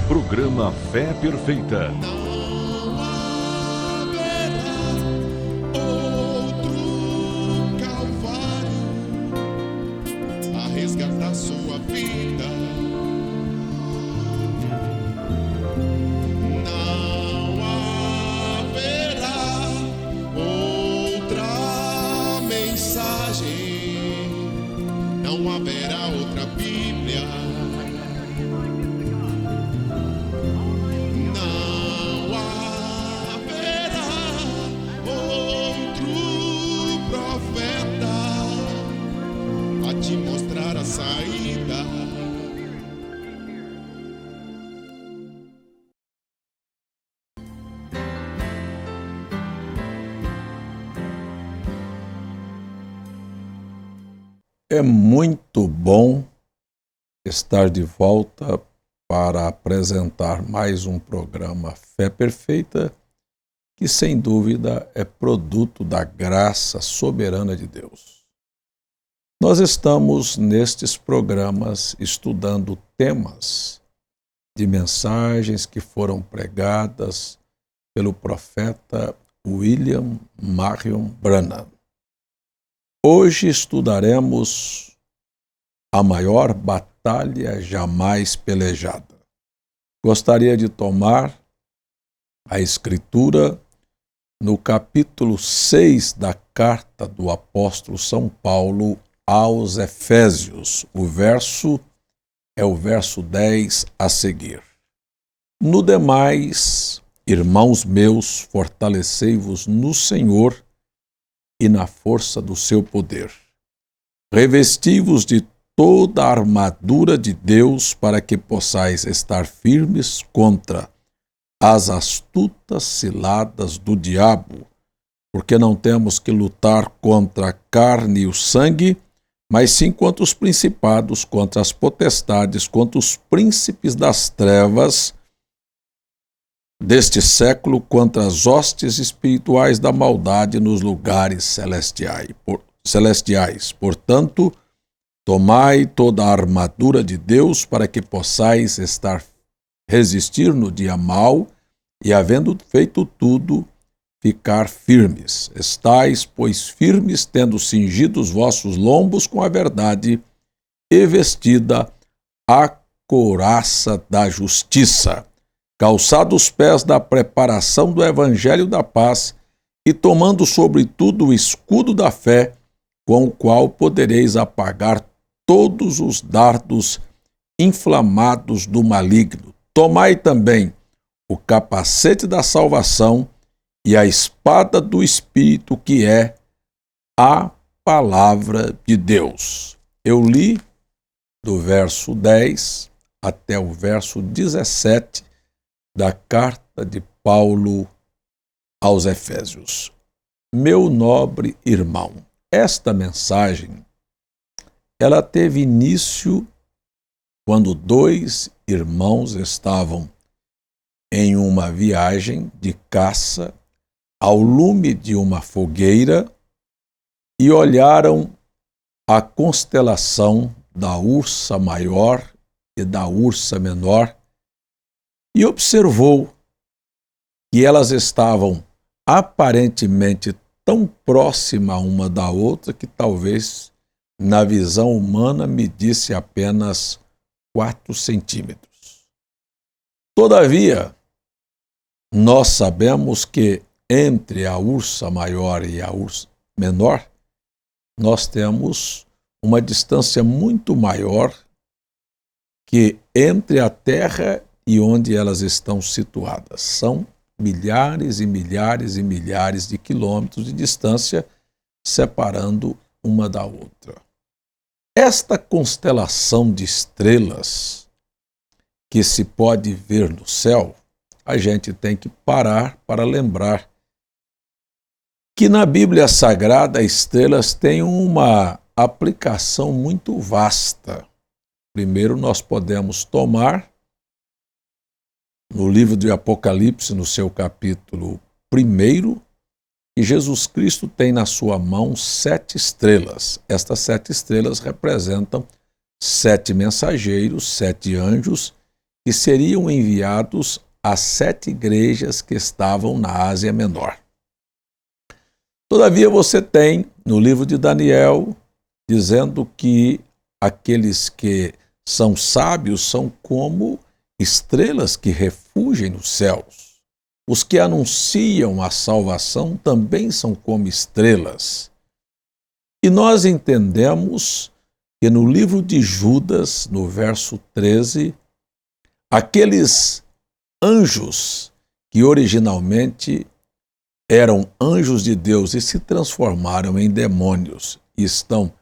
Programa Fé Perfeita. Não haverá outro Calvário a resgatar sua vida. Não haverá outra mensagem, não haverá outra Bíblia. Te mostrar a saída. É muito bom estar de volta para apresentar mais um programa Fé Perfeita, que sem dúvida é produto da graça soberana de Deus. Nós estamos nestes programas estudando temas de mensagens que foram pregadas pelo profeta William Marion Branham. Hoje estudaremos a maior batalha jamais pelejada. Gostaria de tomar a escritura no capítulo 6 da carta do apóstolo São Paulo aos Efésios. O verso é o verso 10 a seguir. No demais, irmãos meus, fortalecei-vos no Senhor e na força do seu poder. Revesti-vos de toda a armadura de Deus para que possais estar firmes contra as astutas ciladas do diabo, porque não temos que lutar contra a carne e o sangue, mas sim contra os principados, contra as potestades, contra os príncipes das trevas deste século, contra as hostes espirituais da maldade nos lugares celestiais. Portanto, tomai toda a armadura de Deus para que possais resistir no dia mau e, havendo feito tudo, ficar firmes. Estais, pois, firmes, tendo cingido os vossos lombos com a verdade e vestida a couraça da justiça, calçados os pés da preparação do evangelho da paz e tomando sobretudo o escudo da fé, com o qual podereis apagar todos os dardos inflamados do maligno. Tomai também o capacete da salvação e a espada do Espírito, que é a palavra de Deus. Eu li do verso 10 até o verso 17 da carta de Paulo aos Efésios. Meu nobre irmão, esta mensagem, ela teve início quando dois irmãos estavam em uma viagem de caça ao lume de uma fogueira e olharam a constelação da Ursa Maior e da Ursa Menor e observou que elas estavam aparentemente tão próximas uma da outra que talvez na visão humana medisse apenas 4 centímetros. Todavia, nós sabemos que entre a Ursa Maior e a Ursa Menor, nós temos uma distância muito maior que entre a Terra e onde elas estão situadas. São milhares e milhares e milhares de quilômetros de distância separando uma da outra. Esta constelação de estrelas que se pode ver no céu, a gente tem que parar para lembrar que na Bíblia Sagrada estrelas têm uma aplicação muito vasta. Primeiro, nós podemos tomar no livro de Apocalipse, no seu capítulo 1, que Jesus Cristo tem na sua mão 7 estrelas. Estas 7 estrelas representam 7 mensageiros, 7 anjos, que seriam enviados às 7 igrejas que estavam na Ásia Menor. Todavia você tem no livro de Daniel dizendo que aqueles que são sábios são como estrelas que refugem nos céus. Os que anunciam a salvação também são como estrelas. E nós entendemos que no livro de Judas, no verso 13, aqueles anjos que originalmente eram anjos de Deus e se transformaram em demônios e estão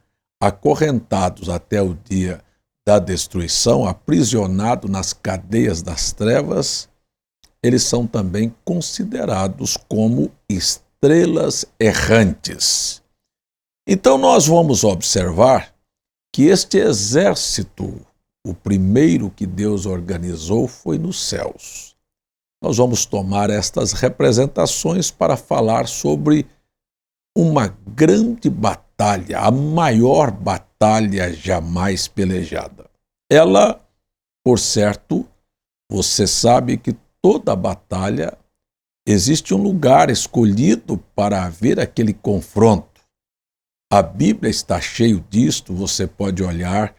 acorrentados até o dia da destruição, aprisionados nas cadeias das trevas, eles são também considerados como estrelas errantes. Então nós vamos observar que este exército, o primeiro que Deus organizou, foi nos céus. Nós vamos tomar estas representações para falar sobre uma grande batalha, a maior batalha jamais pelejada. Ela, por certo, você sabe que toda batalha existe um lugar escolhido para haver aquele confronto. A Bíblia está cheia disto, você pode olhar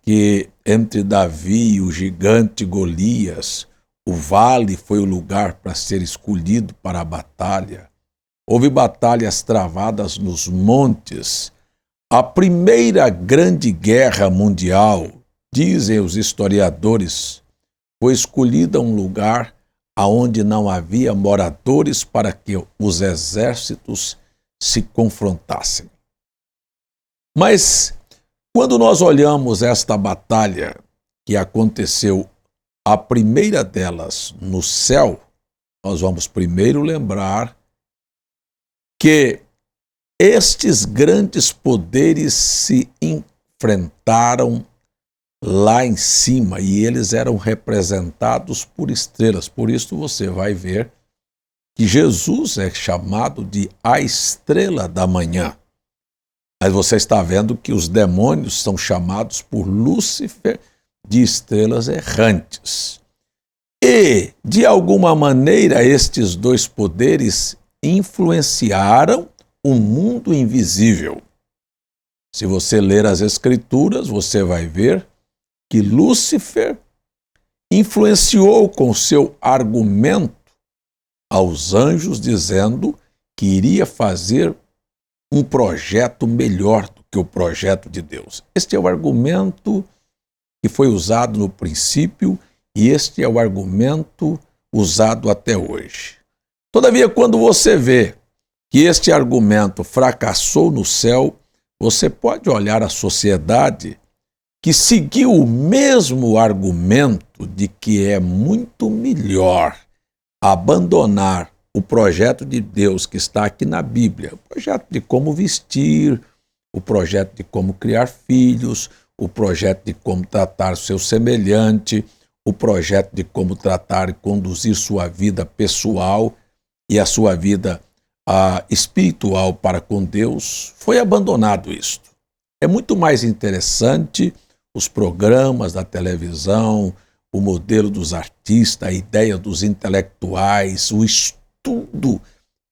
que entre Davi e o gigante Golias, o vale foi o lugar para ser escolhido para a batalha. Houve batalhas travadas nos montes. A primeira grande guerra mundial, dizem os historiadores, foi escolhida um lugar onde não havia moradores para que os exércitos se confrontassem. Mas, quando nós olhamos esta batalha que aconteceu, a primeira delas no céu, nós vamos primeiro lembrar que estes grandes poderes se enfrentaram lá em cima e eles eram representados por estrelas. Por isso você vai ver que Jesus é chamado de a estrela da manhã. Mas você está vendo que os demônios são chamados por Lúcifer de estrelas errantes. E, de alguma maneira, estes dois poderes influenciaram o mundo invisível. Se você ler as Escrituras, você vai ver que Lúcifer influenciou com seu argumento aos anjos, dizendo que iria fazer um projeto melhor do que o projeto de Deus. Este é o argumento que foi usado no princípio e este é o argumento usado até hoje. Todavia, quando você vê que este argumento fracassou no céu, você pode olhar a sociedade que seguiu o mesmo argumento de que é muito melhor abandonar o projeto de Deus que está aqui na Bíblia, o projeto de como vestir, o projeto de como criar filhos, o projeto de como tratar seu semelhante, o projeto de como tratar e conduzir sua vida pessoal e a sua vida espiritual para com Deus, foi abandonado isto. É muito mais interessante os programas da televisão, o modelo dos artistas, a ideia dos intelectuais, o estudo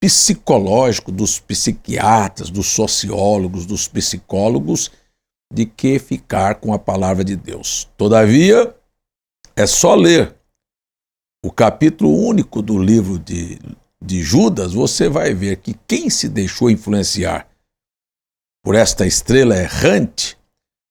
psicológico dos psiquiatras, dos sociólogos, dos psicólogos, de que ficar com a palavra de Deus. Todavia, é só ler o capítulo único do livro de Judas, você vai ver que quem se deixou influenciar por esta estrela errante,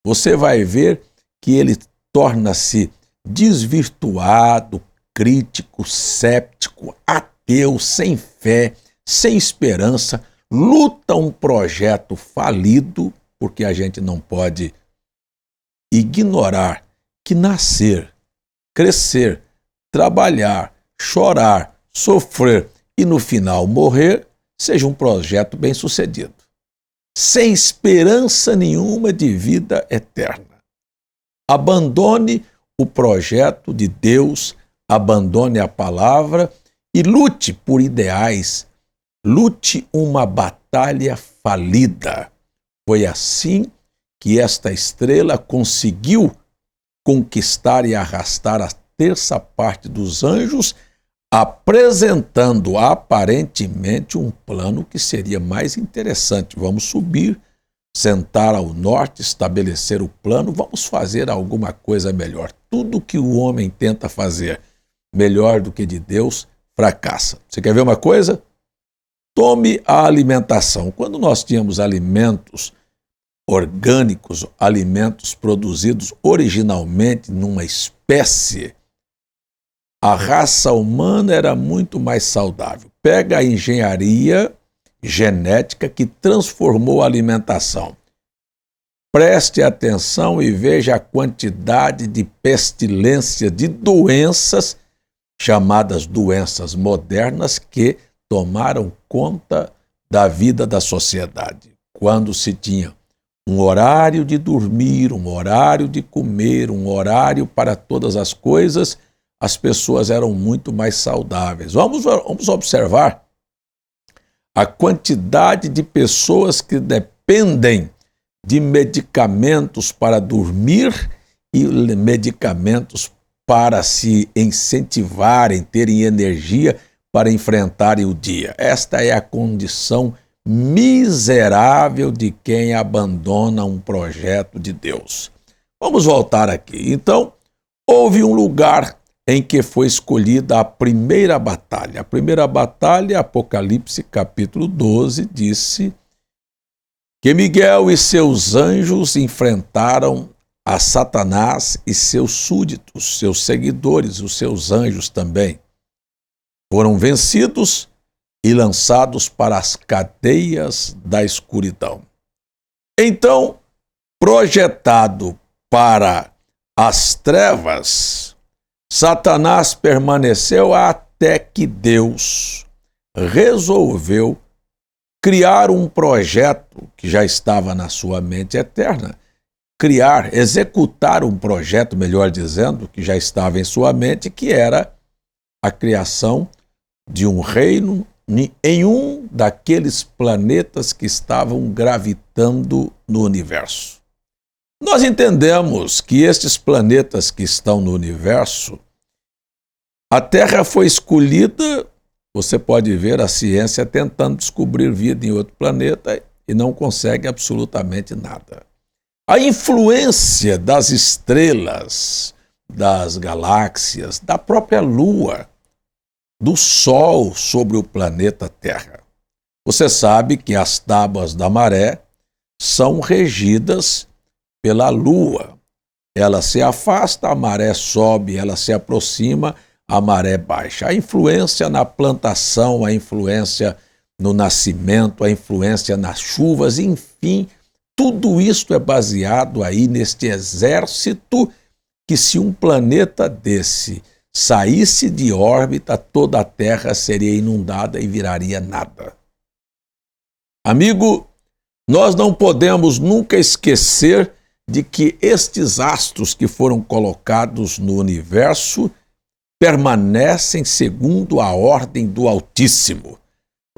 você vai ver que ele torna-se desvirtuado, crítico, séptico, ateu, sem fé, sem esperança, luta um projeto falido, porque a gente não pode ignorar que nascer, crescer, trabalhar, chorar, sofrer e no final morrer seja um projeto bem-sucedido, sem esperança nenhuma de vida eterna. Abandone o projeto de Deus, abandone a palavra e lute por ideais, lute uma batalha falida. Foi assim que esta estrela conseguiu conquistar e arrastar terça parte dos anjos, apresentando aparentemente um plano que seria mais interessante. Vamos subir, sentar ao norte, estabelecer o plano, vamos fazer alguma coisa melhor. Tudo que o homem tenta fazer melhor do que de Deus, fracassa. Você quer ver uma coisa? Tome a alimentação. Quando nós tínhamos alimentos orgânicos, alimentos produzidos originalmente numa espécie, a raça humana era muito mais saudável. Pega a engenharia genética que transformou a alimentação. Preste atenção e veja a quantidade de pestilência, de doenças, chamadas doenças modernas, que tomaram conta da vida da sociedade. Quando se tinha um horário de dormir, um horário de comer, um horário para todas as coisas, as pessoas eram muito mais saudáveis. Vamos observar a quantidade de pessoas que dependem de medicamentos para dormir e medicamentos para se incentivarem, terem energia para enfrentarem o dia. Esta é a condição miserável de quem abandona um projeto de Deus. Vamos voltar aqui. Então, houve um lugar em que foi escolhida a primeira batalha. A primeira batalha, Apocalipse capítulo 12, disse que Miguel e seus anjos enfrentaram a Satanás e seus súditos, seus seguidores, os seus anjos também. Foram vencidos e lançados para as cadeias da escuridão. Então, projetado para as trevas, Satanás permaneceu até que Deus resolveu criar um projeto que já estava na sua mente eterna, executar um projeto, melhor dizendo, que já estava em sua mente, que era a criação de um reino em um daqueles planetas que estavam gravitando no universo. Nós entendemos que estes planetas que estão no universo, a Terra foi escolhida, você pode ver a ciência tentando descobrir vida em outro planeta e não consegue absolutamente nada. A influência das estrelas, das galáxias, da própria Lua, do Sol sobre o planeta Terra. Você sabe que as tábuas da maré são regidas pela Lua. Ela se afasta, a maré sobe, ela se aproxima, a maré baixa. A influência na plantação, a influência no nascimento, a influência nas chuvas, enfim, tudo isso é baseado aí neste exército que, se um planeta desse saísse de órbita, toda a Terra seria inundada e viraria nada. Amigo, nós não podemos nunca esquecer de que estes astros que foram colocados no universo permanecem segundo a ordem do Altíssimo.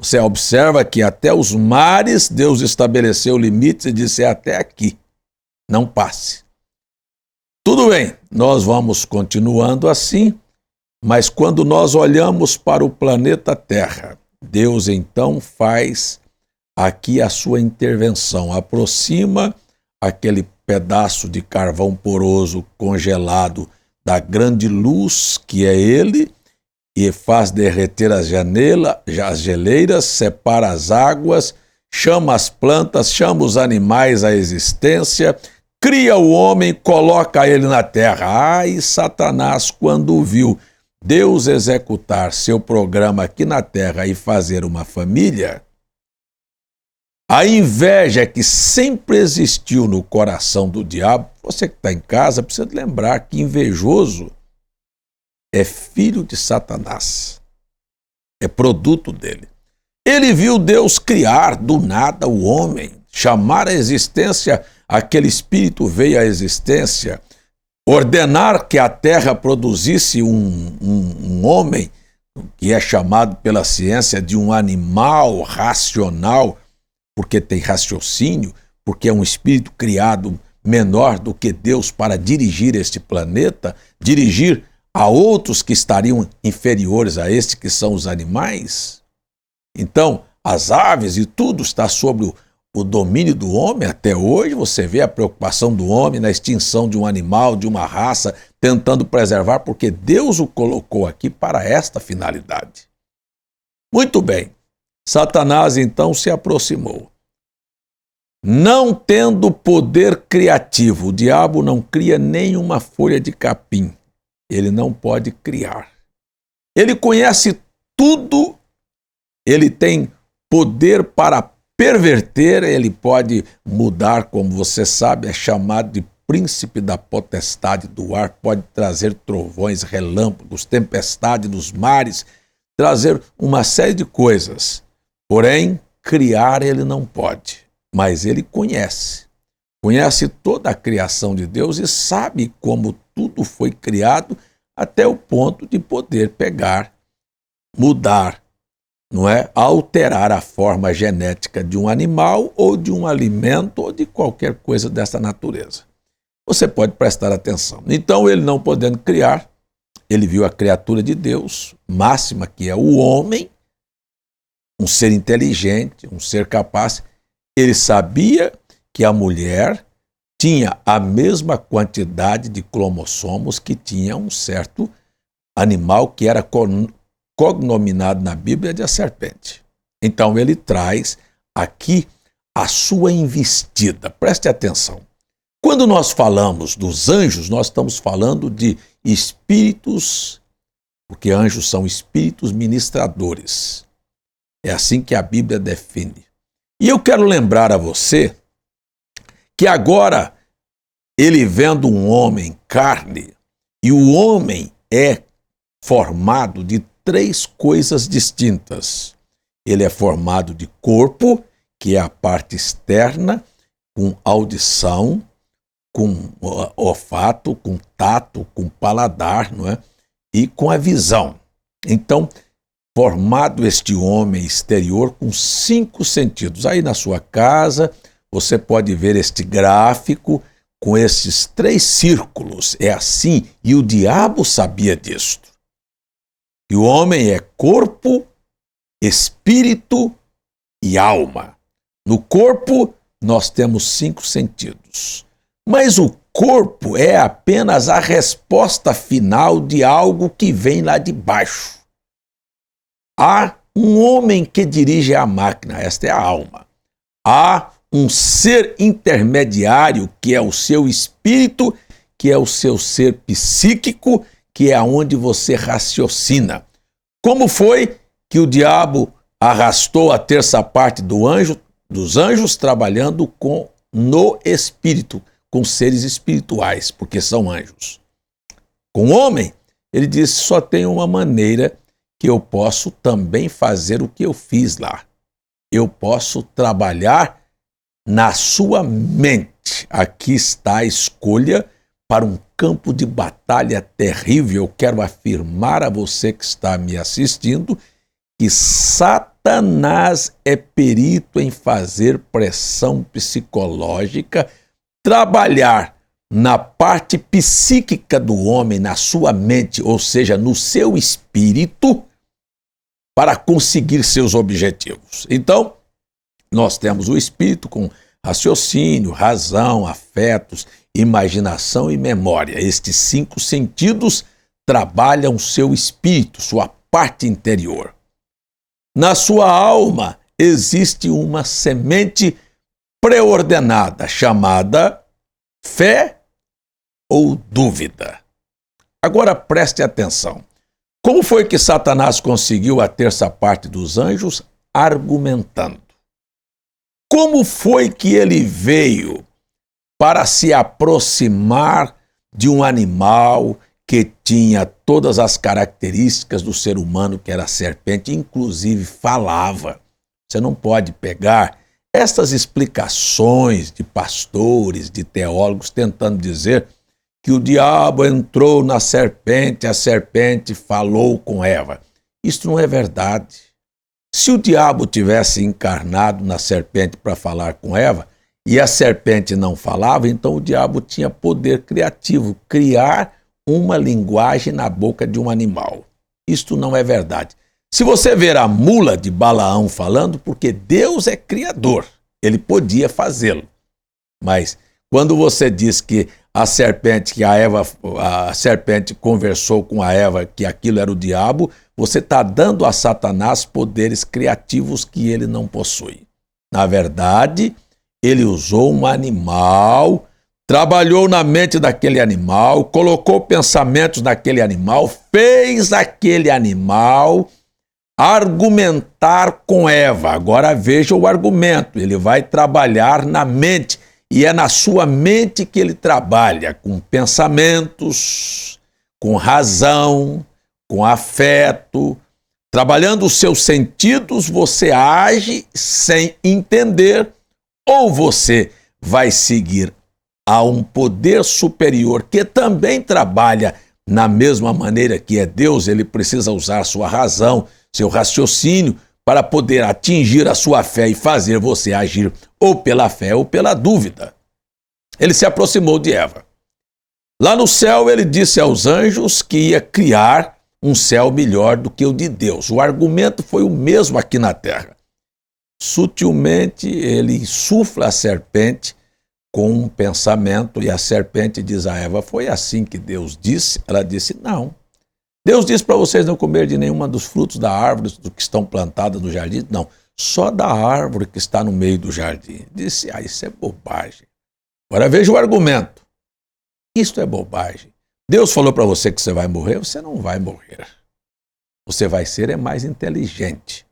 Você observa que até os mares Deus estabeleceu limites e disse: é até aqui, não passe. Tudo bem, nós vamos continuando assim, mas quando nós olhamos para o planeta Terra, Deus então faz aqui a sua intervenção, aproxima aquele pedaço de carvão poroso congelado da grande luz que é Ele, e faz derreter as geleiras, separa as águas, chama as plantas, chama os animais à existência, cria o homem, coloca ele na terra. E Satanás, quando viu Deus executar seu programa aqui na terra e fazer uma família, a inveja que sempre existiu no coração do diabo, você que está em casa precisa lembrar que invejoso é filho de Satanás, é produto dele. Ele viu Deus criar do nada o homem, chamar à existência, aquele espírito veio à existência, ordenar que a terra produzisse um homem, que é chamado pela ciência de um animal racional, porque tem raciocínio, porque é um espírito criado menor do que Deus para dirigir este planeta, dirigir a outros que estariam inferiores a este, que são os animais. Então, as aves e tudo está sob o domínio do homem. Até hoje você vê a preocupação do homem na extinção de um animal, de uma raça, tentando preservar, porque Deus o colocou aqui para esta finalidade. Muito bem, Satanás então se aproximou. Não tendo poder criativo, o diabo não cria nenhuma folha de capim. Ele não pode criar. Ele conhece tudo, ele tem poder para perverter, ele pode mudar, como você sabe, é chamado de príncipe da potestade do ar, pode trazer trovões, relâmpagos, tempestade nos mares, trazer uma série de coisas. Porém, criar ele não pode. Mas ele conhece toda a criação de Deus e sabe como tudo foi criado até o ponto de poder pegar, mudar, não é? Alterar a forma genética de um animal ou de um alimento ou de qualquer coisa dessa natureza. Você pode prestar atenção. Então, ele não podendo criar, ele viu a criatura de Deus, máxima, que é o homem, um ser inteligente, um ser capaz. Ele sabia que a mulher tinha a mesma quantidade de cromossomos que tinha um certo animal que era cognominado na Bíblia de a serpente. Então ele traz aqui a sua investida. Preste atenção. Quando nós falamos dos anjos, nós estamos falando de espíritos, porque anjos são espíritos ministradores. É assim que a Bíblia define. E eu quero lembrar a você que agora ele vendo um homem carne, e o homem é formado de 3 coisas distintas. Ele é formado de corpo, que é a parte externa, com audição, com olfato, com tato, com paladar, não é? E com a visão. Então, formado este homem exterior com 5 sentidos. Aí na sua casa você pode ver este gráfico com esses 3 círculos. É assim, e o diabo sabia disto. E o homem é corpo, espírito e alma. No corpo nós temos 5 sentidos. Mas o corpo é apenas a resposta final de algo que vem lá de baixo. Há um homem que dirige a máquina, esta é a alma. Há um ser intermediário, que é o seu espírito, que é o seu ser psíquico, que é onde você raciocina. Como foi que o diabo arrastou a 3ª parte dos anjos trabalhando no espírito, com seres espirituais, porque são anjos. Com o homem, ele disse, só tem uma maneira que eu posso também fazer o que eu fiz lá. Eu posso trabalhar na sua mente. Aqui está a escolha para um campo de batalha terrível. Eu quero afirmar a você que está me assistindo que Satanás é perito em fazer pressão psicológica, trabalhar na parte psíquica do homem, na sua mente, ou seja, no seu espírito, para conseguir seus objetivos. Então, nós temos o espírito com raciocínio, razão, afetos, imaginação e memória. Estes 5 sentidos trabalham o seu espírito, sua parte interior. Na sua alma existe uma semente preordenada, chamada fé ou dúvida. Agora preste atenção. Como foi que Satanás conseguiu a 3ª parte dos anjos? Argumentando. Como foi que ele veio para se aproximar de um animal que tinha todas as características do ser humano, que era a serpente, inclusive falava? Você não pode pegar essas explicações de pastores, de teólogos, tentando dizer que o diabo entrou na serpente, a serpente falou com Eva. Isso não é verdade. Se o diabo tivesse encarnado na serpente para falar com Eva, e a serpente não falava, então o diabo tinha poder criativo, criar uma linguagem na boca de um animal. Isto não é verdade. Se você ver a mula de Balaão falando, porque Deus é criador, ele podia fazê-lo. Mas quando você diz que a serpente conversou com a Eva que aquilo era o diabo, você está dando a Satanás poderes criativos que ele não possui. Na verdade, ele usou um animal, trabalhou na mente daquele animal, colocou pensamentos naquele animal, fez aquele animal argumentar com Eva. Agora veja o argumento, ele vai trabalhar na mente, e é na sua mente que ele trabalha, com pensamentos, com razão, com afeto. Trabalhando os seus sentidos, você age sem entender, ou você vai seguir a um poder superior que também trabalha na mesma maneira que é Deus. Ele precisa usar sua razão, seu raciocínio, para poder atingir a sua fé e fazer você agir ou pela fé ou pela dúvida. Ele se aproximou de Eva. Lá no céu, ele disse aos anjos que ia criar um céu melhor do que o de Deus. O argumento foi o mesmo aqui na terra. Sutilmente, ele insufla a serpente com um pensamento, e a serpente diz a Eva: foi assim que Deus disse? Ela disse: não. Deus disse para vocês não comer de nenhuma dos frutos da árvore do que estão plantadas no jardim? Não, só da árvore que está no meio do jardim. Disse: isso é bobagem. Agora veja o argumento. Isto é bobagem. Deus falou para você que você vai morrer, você não vai morrer. Você vai ser mais inteligente.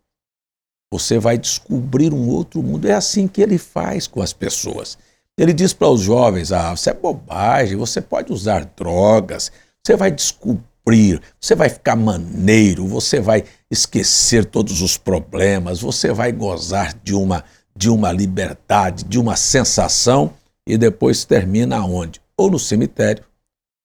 Você vai descobrir um outro mundo. É assim que ele faz com as pessoas. Ele diz para os jovens: isso é bobagem, você pode usar drogas, você vai descobrir, você vai ficar maneiro, você vai esquecer todos os problemas, você vai gozar de uma liberdade, de uma sensação, e depois termina aonde? Ou no cemitério,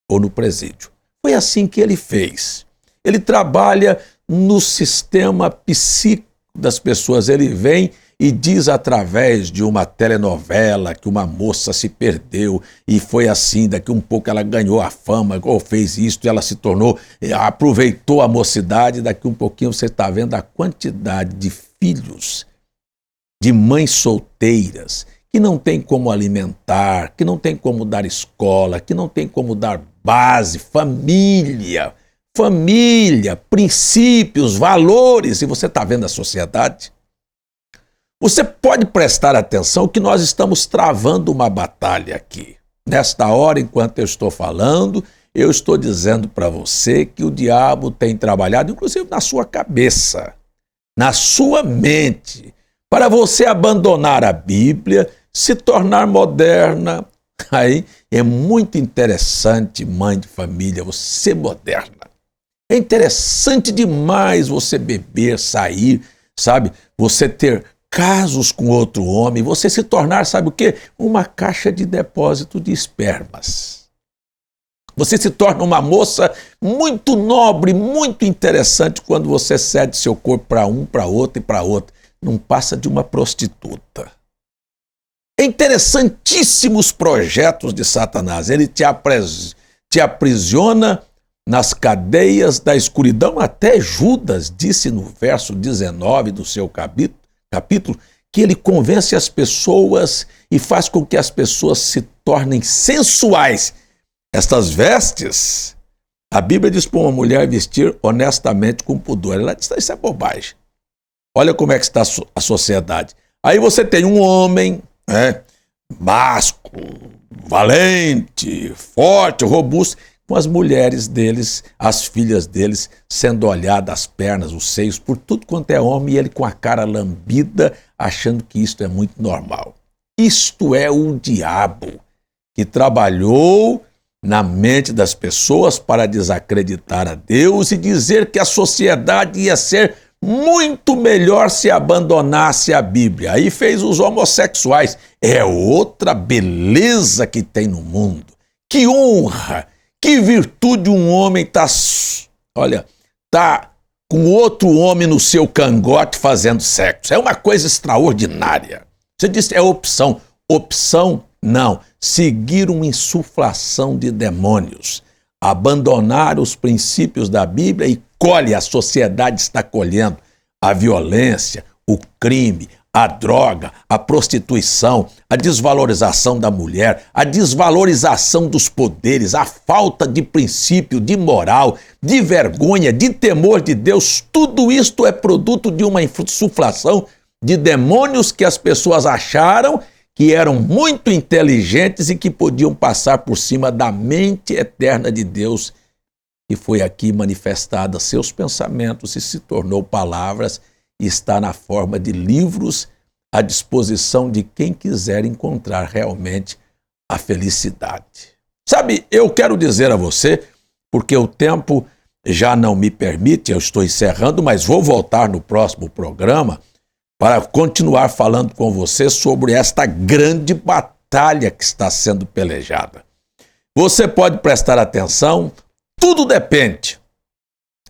ou no presídio. Foi assim que ele fez. Ele trabalha no sistema psíquico das pessoas. Ele vem e diz através de uma telenovela que uma moça se perdeu e foi assim, daqui um pouco ela ganhou a fama, ou fez isto, e ela se tornou, aproveitou a mocidade, daqui um pouquinho você está vendo a quantidade de filhos, de mães solteiras, que não tem como alimentar, que não tem como dar escola, que não tem como dar base, família, princípios, valores, e você está vendo a sociedade? Você pode prestar atenção que nós estamos travando uma batalha aqui. Nesta hora, enquanto eu estou falando, eu estou dizendo para você que o diabo tem trabalhado, inclusive na sua cabeça, na sua mente, para você abandonar a Bíblia, se tornar moderna. Aí é muito interessante, mãe de família, você ser moderna. É interessante demais você beber, sair, sabe? Você ter casos com outro homem, você se tornar, sabe o quê? Uma caixa de depósito de espermas. Você se torna uma moça muito nobre, muito interessante quando você cede seu corpo para um, para outro e para outro. Não passa de uma prostituta. É interessantíssimos projetos de Satanás. Ele te aprisiona nas cadeias da escuridão. Até Judas disse no verso 19 do seu capítulo que ele convence as pessoas e faz com que as pessoas se tornem sensuais. Estas vestes, a Bíblia diz para uma mulher vestir honestamente com pudor. Ela diz: isso é bobagem. Olha como é que está a sociedade. Aí você tem um homem, másculo, valente, forte, robusto, com as mulheres deles, as filhas deles, sendo olhadas as pernas, os seios, por tudo quanto é homem, e ele com a cara lambida, achando que isto é muito normal. Isto é o diabo que trabalhou na mente das pessoas para desacreditar a Deus e dizer que a sociedade ia ser muito melhor se abandonasse a Bíblia. Aí fez os homossexuais. É outra beleza que tem no mundo. Que honra, que virtude um homem tá com outro homem no seu cangote fazendo sexo. É uma coisa extraordinária. Você disse, é opção. Opção, não. Seguir uma insuflação de demônios. abandonar os princípios da Bíblia e colhe, a sociedade está colhendo a violência, o crime, a droga, a prostituição, a desvalorização da mulher, a desvalorização dos poderes, a falta de princípio, de moral, de vergonha, de temor de Deus. Tudo isto é produto de uma insuflação de demônios que as pessoas acharam que eram muito inteligentes e que podiam passar por cima da mente eterna de Deus, que foi aqui manifestada seus pensamentos e se tornou palavras e está na forma de livros à disposição de quem quiser encontrar realmente a felicidade. Sabe, eu quero dizer a você, porque o tempo já não me permite, eu estou encerrando, mas vou voltar no próximo programa para continuar falando com você sobre esta grande batalha que está sendo pelejada. Você pode prestar atenção, tudo depende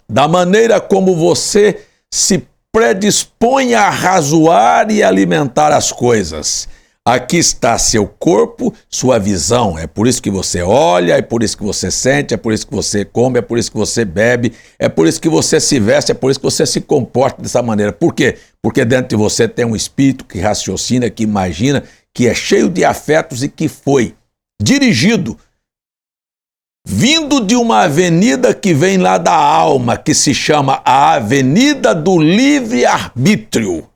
da maneira como você se predispõe a razoar e alimentar as coisas. Aqui está seu corpo, sua visão. É por isso que você olha, é por isso que você sente, é por isso que você come, é por isso que você bebe, é por isso que você se veste, é por isso que você se comporta dessa maneira. Por quê? Porque dentro de você tem um espírito que raciocina, que imagina, que é cheio de afetos e que foi dirigido, vindo de uma avenida que vem lá da alma, que se chama a Avenida do Livre-Arbítrio.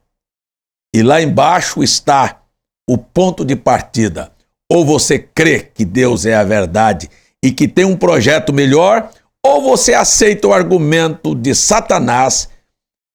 E lá embaixo está o ponto de partida. Ou você crê que Deus é a verdade e que tem um projeto melhor, ou você aceita o argumento de Satanás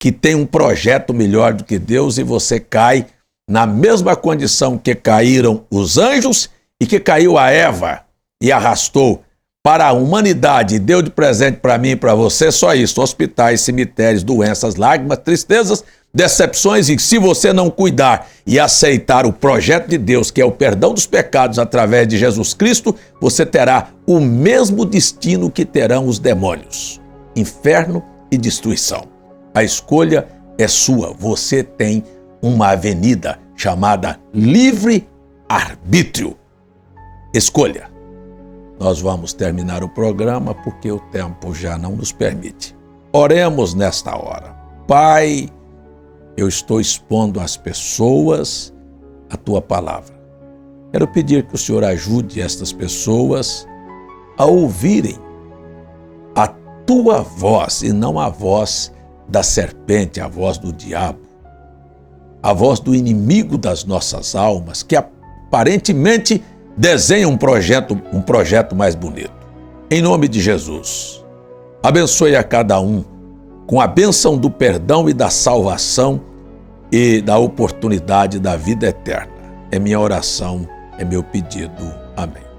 que tem um projeto melhor do que Deus e você cai na mesma condição que caíram os anjos e que caiu a Eva e arrastou para a humanidade, deu de presente para mim e para você só isso: hospitais, cemitérios, doenças, lágrimas, tristezas, decepções. E se você não cuidar e aceitar o projeto de Deus, que é o perdão dos pecados através de Jesus Cristo, você terá o mesmo destino que terão os demônios: inferno e destruição. A escolha é sua. Você tem uma avenida chamada livre-arbítrio. Escolha. Nós vamos terminar o programa porque o tempo já não nos permite. Oremos nesta hora. Pai, eu estou expondo às pessoas a Tua palavra. Quero pedir que o Senhor ajude estas pessoas a ouvirem a Tua voz e não a voz da serpente, a voz do diabo, a voz do inimigo das nossas almas, que aparentemente desenha um projeto mais bonito. Em nome de Jesus, abençoe a cada um com a bênção do perdão e da salvação e da oportunidade da vida eterna. É minha oração, é meu pedido. Amém.